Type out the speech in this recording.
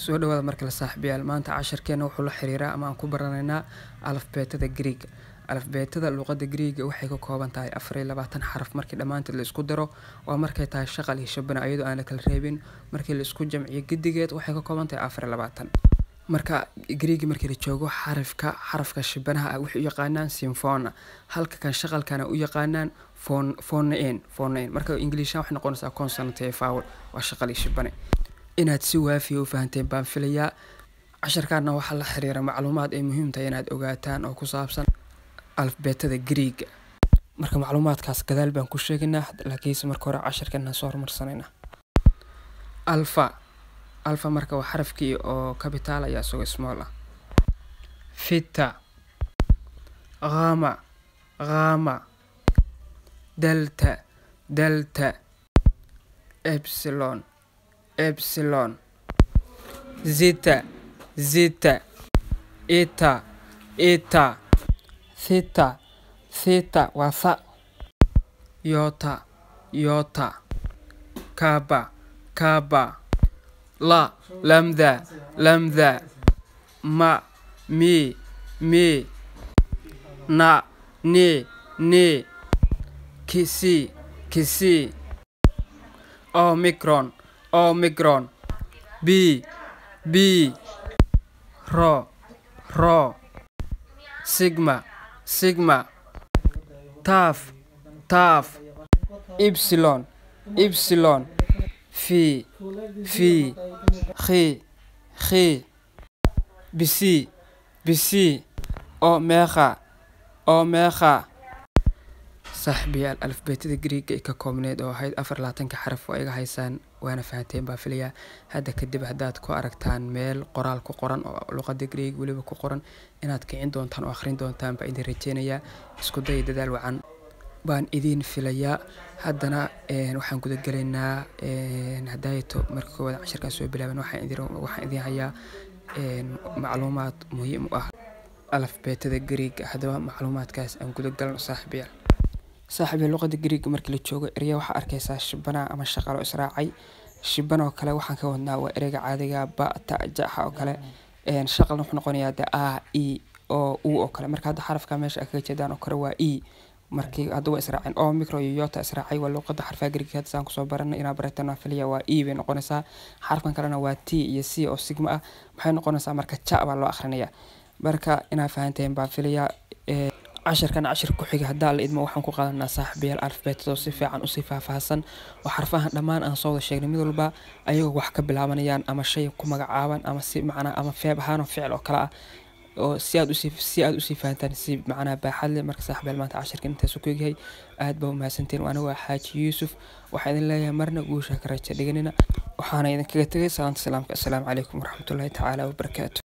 soo dhawaada markale saaxiibayaal maanta casharkeena wuxuu la xiriiraa ama aan ku baranaynaa alifbeetada Greek. Alifbeetada luqadda Greek waxay ka kooban tahay 24 xaraf markii dhamaantood la isku daro waa markay tahay shaqal iyo shabana iyadoo aan la kala reebin markii la isku jamciyo gidigeed waxay ka kooban tahay 24. marka Greek markii la joogo xarafka shabanaha wuxuu yaqaanaan symphona halka kan shaqalkana u yaqaanaan phoneme marka English wax noqonaysa consonant iyo vowel waa shaqal iyo shabane inaad si waafi u fahanteen baan filayaa casharkaana waxa la xiriira macluumaad ay muhiim tahay inaad ogaataan oo ku saabsan alifbeetada Greek marka macluumaadkaas gadaal baan ku sheegaynaa laakiin marka hore casharkeena soo hormarsanayna alpha marka waa xarafkii oo capital ayaa soo small ah theta gamma delta epsilon zeta eta theta waa tha iota kappa lambda mi ni kisi omicron b rho sigma taf epsilon phi bc omega saaxiibayaal alifbeetada Greek ee ka koobneed oo ahayd 24 xaraf oo iga haysaan waana fahanteen baa filayaa hadda kadib hadaad ku aragtaan meel qoraal ku qoran oo luqadda Greek waliba ku qoran inaad kicin doontaan oo akhrin doontaan baa idin rajeenayaa isku day dadaal wacan baan idin filayaa haddana waxaan guda galaynaa hadayto marka koowaad casharkan soo bilaaban waxaan idin hayaa macluumaad muhiim ah alifbeetada Greek hadaba macluumaadkaas aan guda galno saaxiibayaal luqadda Greek markii la joogo ereyga waxa arkaysaa shibana ama shaqalo israacay shibana oo kale waxaan ka wadnaa waa ereyga caadiga ba ta jaha oo kale shaqalna wuxuu noqonayaa a e o u oo kale marka hadda xarafka meesha ka jeedaan oo kale waa e markii hadda waa israacin oo micro iyo iota israacay waa luqadda xarfaha Greek hadda aan ku soo baranay ina baratana filiya waa e bay noqonaysaa xarafkan kalena waa t iyo c oo sigma ah maxay noqonaysaa marka ja baa loo akhrinayaa marka ina fahanteen baa filayaa casharkan ku xiga hadaa la idmo waxaan ku qaadanaa saaxiibayaal alifbeetada si fiican u si faahfaahsan oo xarfahan dhamaan aan soo wada sheegnay mid walba ayagoo wax ka bilaabanayaan ama shay ku magacaaban ama si macna ama feeb ahaan oo ficil oo kala ah oo si aad u si fahantaan si macna baaxad leh marka saaxiibayaal maanta casharkan intaas ku yahay aad baa u mahadsantiin waana waa Xaaji Yuusuf waxaan idin leeyahay marna guusha ka raja dhiganina waxaana idin kaga tagay salaanta salaamka assalaamu calaykum waraxmatullaahi tacaala wa barakaatuh